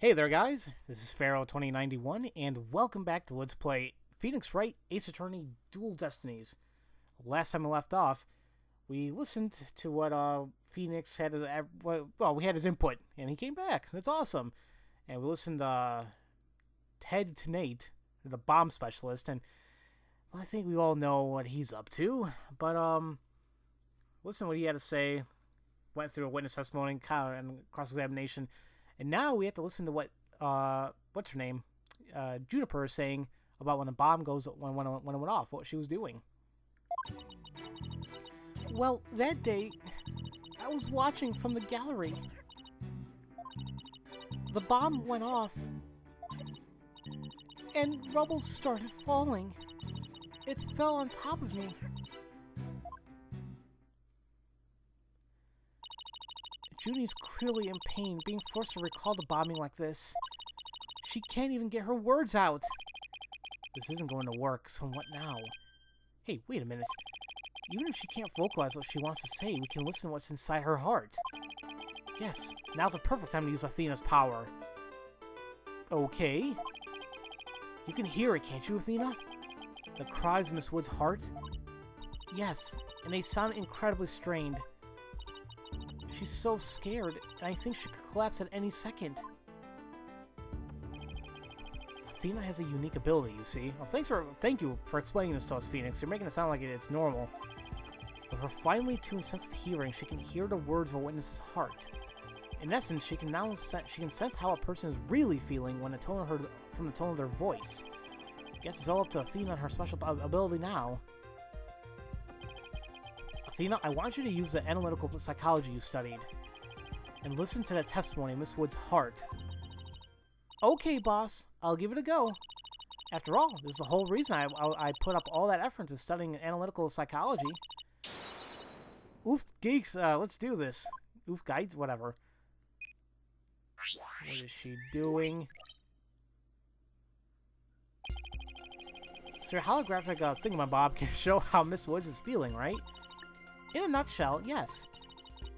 Hey there guys, this is Pharaoh2091 and welcome back to Let's Play Phoenix Wright Ace Attorney Dual Destinies. Last time we left off, we listened to what Phoenix had we had his input and he came back. That's awesome. And we listened to Ted to Nate, the bomb specialist, and well, I think we all know what he's up to. But listen to what he had to say, went through a witness testimony and cross-examination. And now we have to listen to what, what's her name? Juniper is saying about when the bomb goes, when it went off, what she was doing. Well, that day, I was watching from the gallery. The bomb went off, and rubble started falling. It fell on top of me. Junie's clearly in pain, being forced to recall the bombing like this. She can't even get her words out. This isn't going to work, so what now? Hey, wait a minute. Even if she can't vocalize what she wants to say, we can listen to what's inside her heart. Yes, now's the perfect time to use Athena's power. Okay. You can hear it, can't you, Athena? The cries of Miss Wood's heart? Yes, and they sound incredibly strained. She's so scared, and I think she could collapse at any second. Athena has a unique ability, you see. Well, thank you for explaining this to us, Phoenix. You're making it sound like it's normal. With her finely tuned sense of hearing, she can hear the words of a witness's heart. In essence, she can sense how a person is really feeling when from the tone of their voice. I guess it's all up to Athena and her special ability now. Athena, I want you to use the analytical psychology you studied and listen to the testimony of Miss Wood's heart. Okay, boss. I'll give it a go. After all, this is the whole reason I put up all that effort into studying analytical psychology. Oof, geeks, let's do this. Oof, guides, whatever. What is she doing? So your holographic thingamabob can show how Miss Woods is feeling, right? In a nutshell, yes.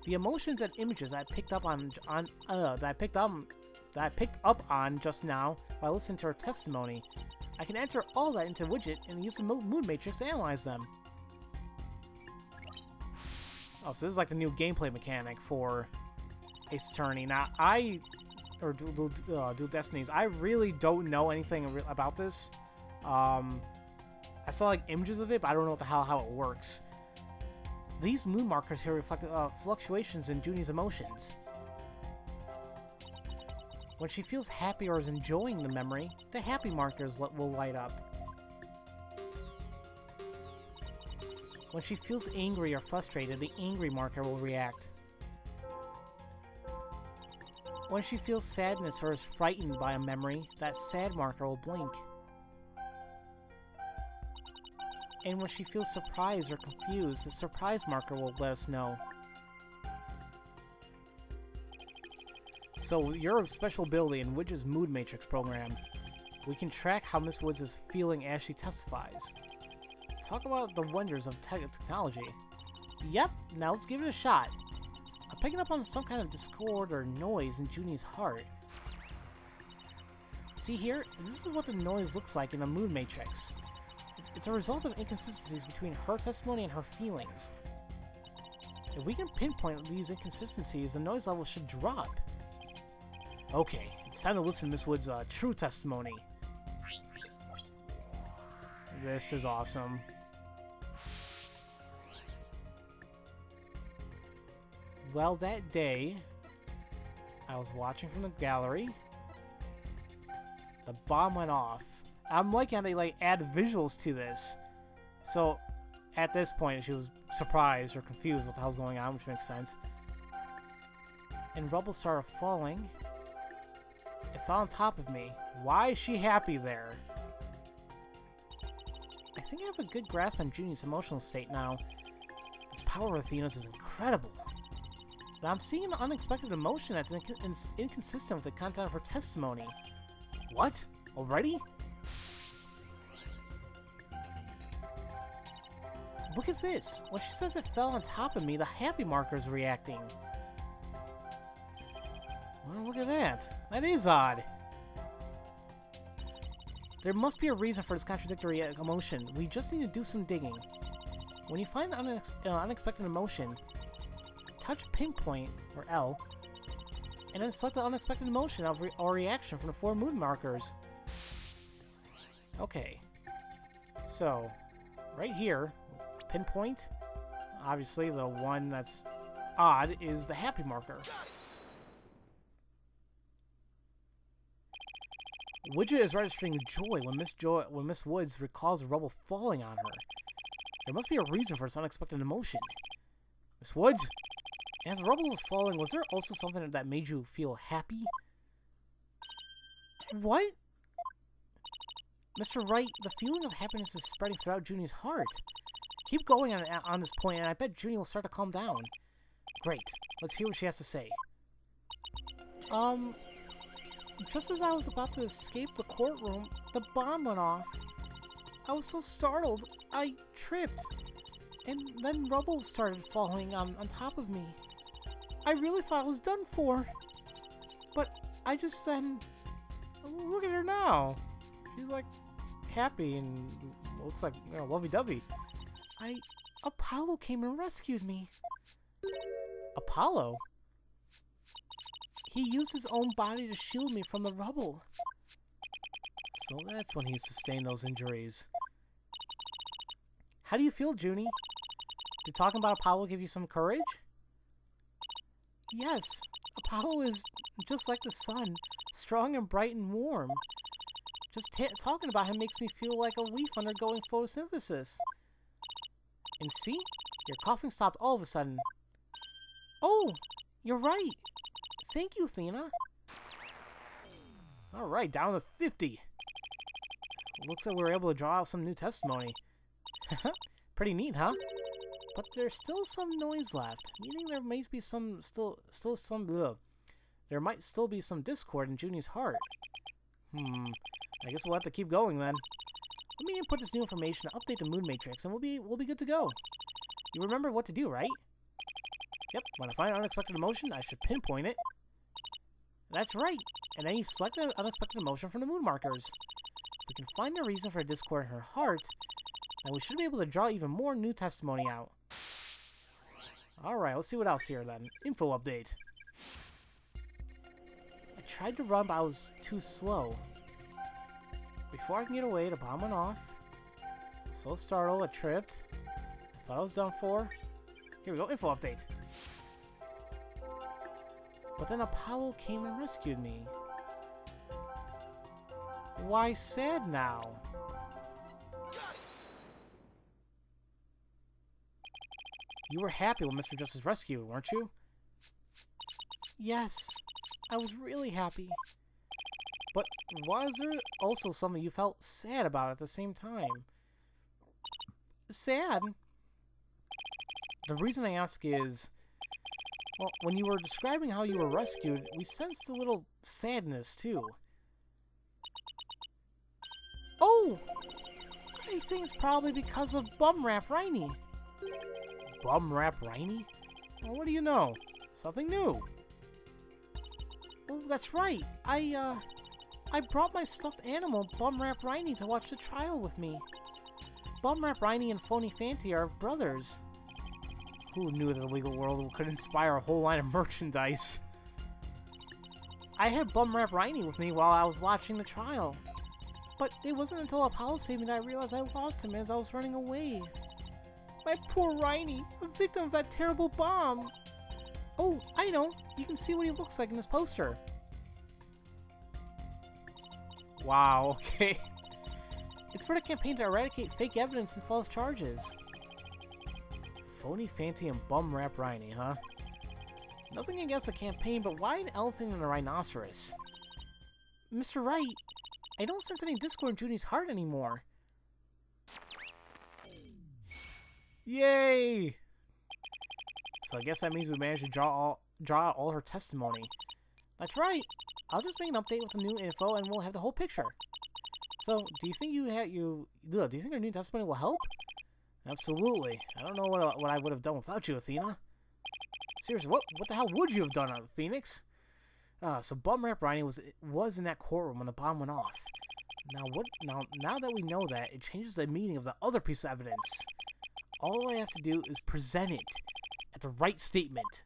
The emotions and images I picked up on just now by listening to her testimony, I can enter all that into a widget and use the mood matrix to analyze them. Oh, so this is like the new gameplay mechanic for Ace Attorney. Now, Dual Destinies, I really don't know anything about this. I saw like images of it, but I don't know how it works. These mood markers here reflect fluctuations in Junie's emotions. When she feels happy or is enjoying the memory, the happy markers will light up. When she feels angry or frustrated, the angry marker will react. When she feels sadness or is frightened by a memory, that sad marker will blink. And when she feels surprised or confused, the surprise marker will let us know. So, your special ability in Widget's Mood Matrix program, we can track how Miss Woods is feeling as she testifies. Talk about the wonders of technology. Yep, now let's give it a shot. I'm picking up on some kind of discord or noise in Junie's heart. See here? This is what the noise looks like in the Mood Matrix. It's a result of inconsistencies between her testimony and her feelings. If we can pinpoint these inconsistencies, the noise level should drop. Okay, it's time to listen to Miss Wood's true testimony. This is awesome. Well, that day, I was watching from the gallery. The bomb went off. I'm liking how they add visuals to this. So, at this point, she was surprised or confused what the hell's going on, which makes sense. And rubble started falling. It fell on top of me. Why is she happy there? I think I have a good grasp on Junie's emotional state now. This power of Athena's is incredible. But I'm seeing an unexpected emotion that's inconsistent with the content of her testimony. What? Already? Look at this! When she says it fell on top of me, the happy marker is reacting. Well, look at that. That is odd. There must be a reason for this contradictory emotion. We just need to do some digging. When you find an unexpected emotion, touch pinpoint, or L, and then select the unexpected emotion or reaction from the 4 moon markers. Okay. So, right here, pinpoint, obviously the one that's odd is the happy marker. Widget is registering joy when Miss Woods recalls the rubble falling on her. There must be a reason for this unexpected emotion. Miss Woods, as the rubble was falling, was there also something that made you feel happy? What? Mr. Wright, the feeling of happiness is spreading throughout Junie's heart. Keep going on this point, and I bet Junie will start to calm down. Great. Let's hear what she has to say. Just as I was about to escape the courtroom, the bomb went off. I was so startled, I tripped. And then rubble started falling on top of me. I really thought I was done for. But I just then... Look at her now. She's like happy and looks like, you know, lovey-dovey. Apollo came and rescued me. Apollo? He used his own body to shield me from the rubble. So that's when he sustained those injuries. How do you feel, Junie? Did talking about Apollo give you some courage? Yes, Apollo is just like the sun, strong and bright and warm. Just talking about him makes me feel like a leaf undergoing photosynthesis. And see? Your coughing stopped all of a sudden. Oh, you're right. Thank you, Athena. Alright, down to 50. Looks like we were able to draw out some new testimony. Pretty neat, huh? But there's still some noise left, meaning there may be there might still be some discord in Junie's heart. I guess we'll have to keep going then. Let me input this new information to update the moon matrix, and we'll be good to go. You remember what to do, right? Yep, when I find an unexpected emotion, I should pinpoint it. That's right, and then you select the unexpected emotion from the moon markers. If we can find a reason for a discord in her heart, then we should be able to draw even more new testimony out. Alright, let's see what else here then. Info update. I tried to run, but I was too slow. Before I can get away, the bomb went off. So startled, I tripped. I thought I was done for. Here we go, info update. But then Apollo came and rescued me. Why sad now? You were happy when Mr. Justice rescued, weren't you? Yes, I was really happy. But was there also something you felt sad about at the same time? Sad? The reason I ask is, well, when you were describing how you were rescued, we sensed a little sadness, too. Oh! I think it's probably because of Bumrap Riney. Bumrap Riney? Well, what do you know? Something new. Oh, that's right. I brought my stuffed animal, Bumrap Riney, to watch the trial with me. Bumrap Riney and Phony Fanty are brothers. Who knew that the legal world could inspire a whole line of merchandise? I had Bumrap Riney with me while I was watching the trial. But it wasn't until Apollo saved me that I realized I lost him as I was running away. My poor Riney, a victim of that terrible bomb. Oh, I know. You can see what he looks like in this poster. Wow, okay. It's for the campaign to eradicate fake evidence and false charges. Phony Fanty and Bumrap Riney, huh? Nothing against the campaign, but why an elephant and a rhinoceros? Mr. Wright, I don't sense any discord in Junie's heart anymore. Yay! So I guess that means we managed to draw out all her testimony. That's right. I'll just make an update with the new info, and we'll have the whole picture. So, do you think do you think our new testimony will help? Absolutely. I don't know what I would have done without you, Athena. Seriously, what the hell would you have done, Phoenix? So Bum Rap Riney was in that courtroom when the bomb went off. Now that we know that, it changes the meaning of the other piece of evidence. All I have to do is present it at the right statement.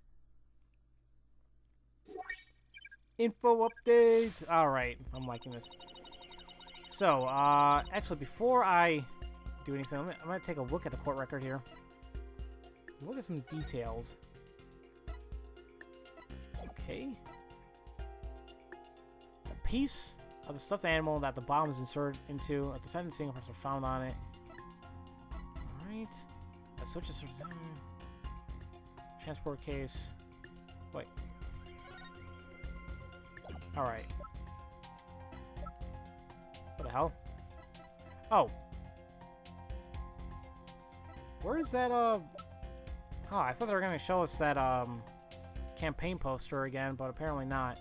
Info updates. Alright, I'm liking this. So, actually, before I do anything, I'm going to take a look at the court record here. Look at some details. Okay. A piece of the stuffed animal that the bomb is inserted into. A defendant's fingerprints are found on it. Alright. A switches. Transport case. Wait. Alright. What the hell? Oh. Where is that, Oh, I thought they were going to show us that, campaign poster again, but apparently not.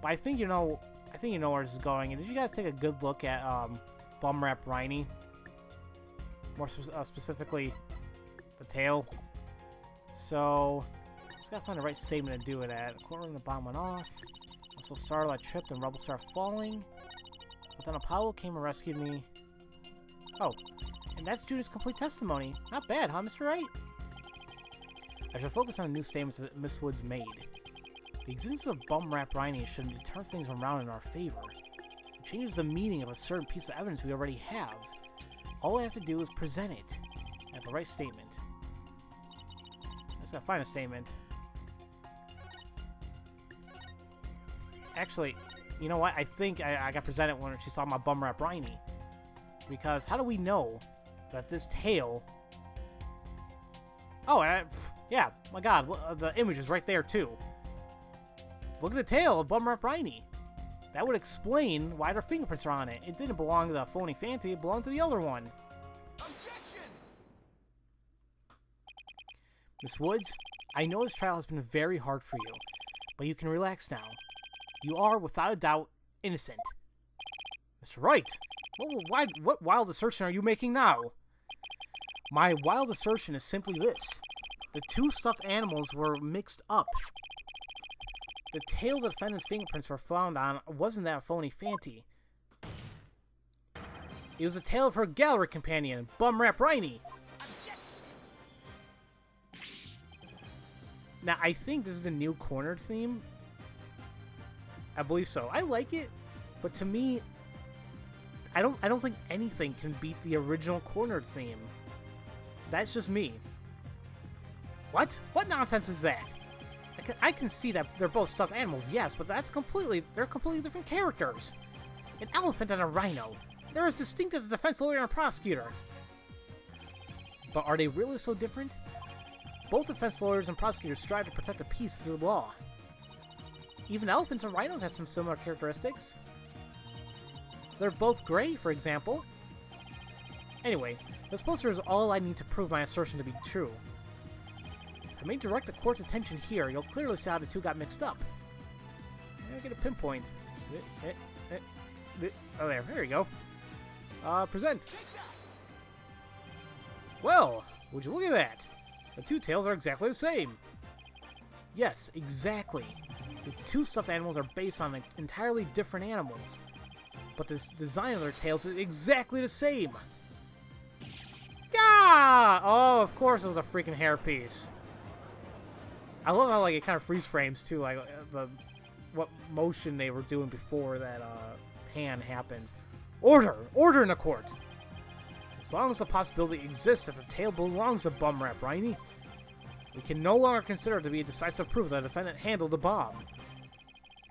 But I think you know where this is going. And did you guys take a good look at, Bum Rap Riney? More specifically, the tail. So, just gotta find the right statement to do it at. According to the bomb went off. Also, Starlight tripped and rubble started falling. But then Apollo came and rescued me. Oh, and that's Judith's complete testimony. Not bad, huh, Mr. Wright? I shall focus on the new statements that Miss Woods made. The existence of Bum Rap Riney should turn things around in our favor. It changes the meaning of a certain piece of evidence we already have. All I have to do is present it at the right statement. I just gotta find a statement. Actually, you know what? I think I got presented when she saw my Bum Rap Riney. Because how do we know that this tail... Oh, yeah, my god, the image is right there too. Look at the tail of Bum Rap Riney. That would explain why their fingerprints are on it. It didn't belong to the phony Fanty, it belonged to the other one. Objection! Miss Woods, I know this trial has been very hard for you, but you can relax now. You are, without a doubt, innocent. Mr. Wright, what wild assertion are you making now? My wild assertion is simply this. The two stuffed animals were mixed up. The tail the defendant's fingerprints were found on wasn't that phony Fanty. It was the tail of her gallery companion, Bum Rap Riney. Now, I think this is the new cornered theme. I believe so. I like it, but to me, I don't think anything can beat the original cornered theme. That's just me. What? What nonsense is that? I can see that they're both stuffed animals, yes, but they're completely different characters. An elephant and a rhino. They're as distinct as a defense lawyer and a prosecutor. But are they really so different? Both defense lawyers and prosecutors strive to protect the peace through law. Even elephants and rhinos have some similar characteristics. They're both gray, for example. Anyway, this poster is all I need to prove my assertion to be true. If I may direct the court's attention here, you'll clearly see how the two got mixed up. I get a pinpoint. Oh, there you go. Present. Well, would you look at that? The two tails are exactly the same. Yes, exactly. The two stuffed animals are based on entirely different animals. But the design of their tails is exactly the same. Ah! Oh, of course it was a freaking hairpiece. I love how it kind of freeze frames too, what motion they were doing before that pan happened. Order in the court. As long as the possibility exists that the tail belongs to Bum Rap Riney, we can no longer consider it to be a decisive proof that the defendant handled the bomb.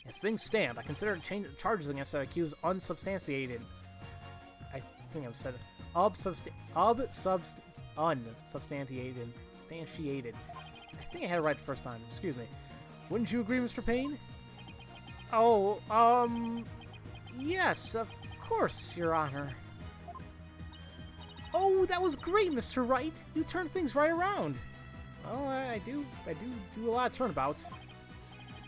As things stand, I consider the charges against the accused unsubstantiated. I think I've said it. Unsubstantiated. I think I had it right the first time. Excuse me. Wouldn't you agree, Mr. Payne? Oh, yes, of course, Your Honor. Oh, that was great, Mr. Wright. You turned things right around. Well, I do a lot of turnabouts.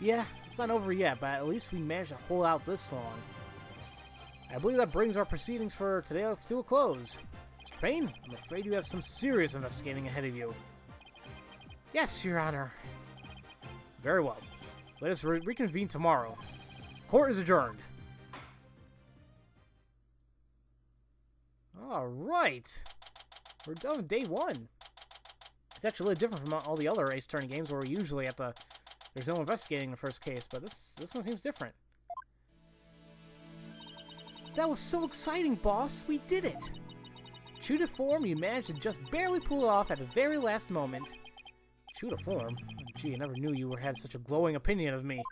Yeah, it's not over yet, but at least we managed to hold out this long. I believe that brings our proceedings for today to a close. Mr. Payne, I'm afraid you have some serious investigating ahead of you. Yes, Your Honor. Very well. Let us reconvene tomorrow. Court is adjourned. Alright. We're done with day 1. It's actually a little different from all the other Ace Attorney games where we usually have to... There's no investigating the first case, but this one seems different. That was so exciting, boss! We did it! True to form, you managed to just barely pull it off at the very last moment. True to form? Gee, I never knew you had such a glowing opinion of me.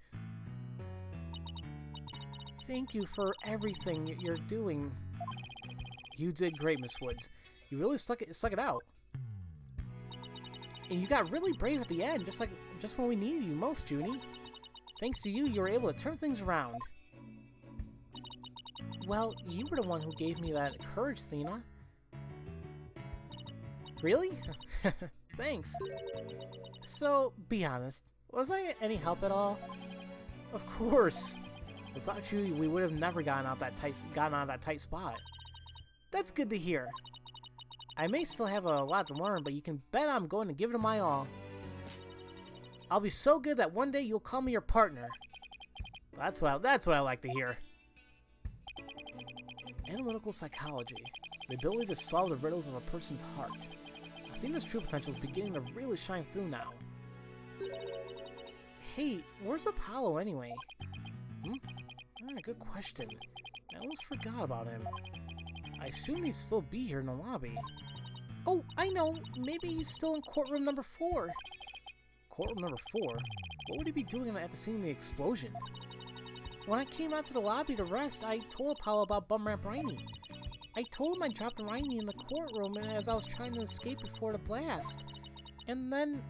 Thank you for everything you're doing. You did great, Miss Woods. You really stuck it out. And you got really brave at the end, just when we needed you most, Junie. Thanks to you, you were able to turn things around. Well, you were the one who gave me that courage, Thena. Really? Thanks. So, be honest, was I any help at all? Of course. Without you, we would have never gotten out of that tight spot. That's good to hear. I may still have a lot to learn, but you can bet I'm going to give it my all. I'll be so good that one day you'll call me your partner. That's what I like to hear. Analytical psychology. The ability to solve the riddles of a person's heart. Athena's true potential is beginning to really shine through now. Hey, where's Apollo anyway? Good question. I almost forgot about him. I assume he'd still be here in the lobby. Oh, I know! Maybe he's still in courtroom number 4. Courtroom number 4? What would he be doing at the scene of the explosion? When I came out to the lobby to rest, I told Apollo about Bum Ramp Riney. I told him I dropped Riney in the courtroom as I was trying to escape before the blast. And then...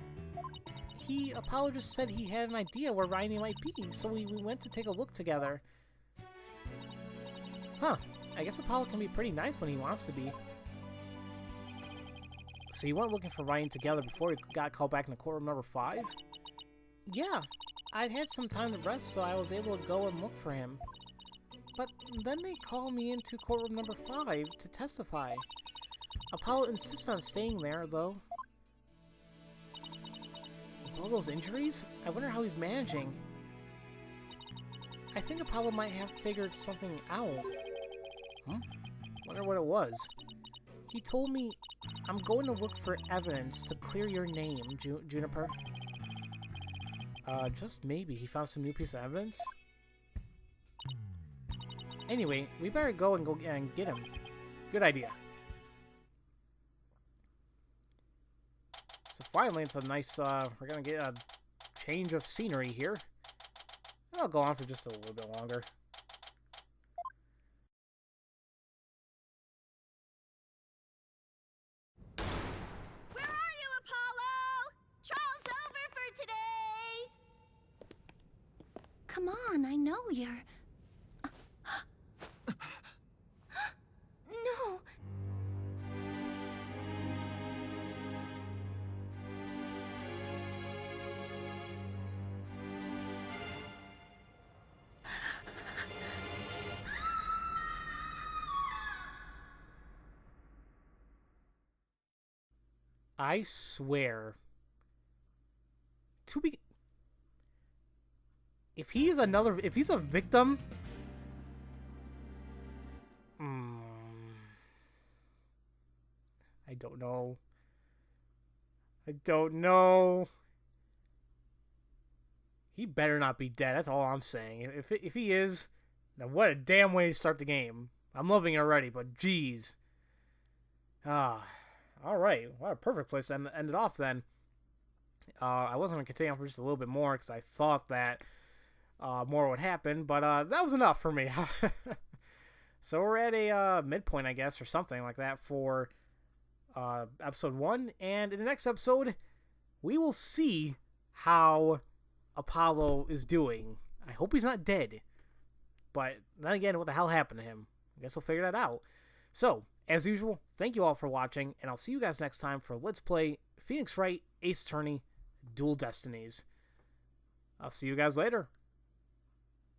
Apollo just said he had an idea where Riney might be, so we went to take a look together. Huh. I guess Apollo can be pretty nice when he wants to be. So you went looking for Ryan together before he got called back into courtroom number 5? Yeah. I'd had some time to rest, so I was able to go and look for him. But then they called me into courtroom number 5 to testify. Apollo insists on staying there, though. With all those injuries, I wonder how he's managing. I think Apollo might have figured something out. Wonder what it was. He told me, I'm going to look for evidence to clear your name, Juniper. Just maybe he found some new piece of evidence? Anyway, we better go and get him. Good idea. So finally, it's a nice, we're gonna get a change of scenery here. I'll go on for just a little bit longer. Come on, I know you're... No! I swear. If he's a victim... I don't know. I don't know. He better not be dead, that's all I'm saying. If he is, then what a damn way to start the game. I'm loving it already, but geez. Alright. What a perfect place to end it off then. I wasn't going to continue on for just a little bit more because I thought that more would happen, but that was enough for me. So we're at a midpoint, I guess, or something like that for episode 1, and in the next episode, we will see how Apollo is doing. I hope he's not dead, but then again, what the hell happened to him? I guess we'll figure that out. So, as usual, thank you all for watching, and I'll see you guys next time for Let's Play Phoenix Wright Ace Attorney Dual Destinies. I'll see you guys later.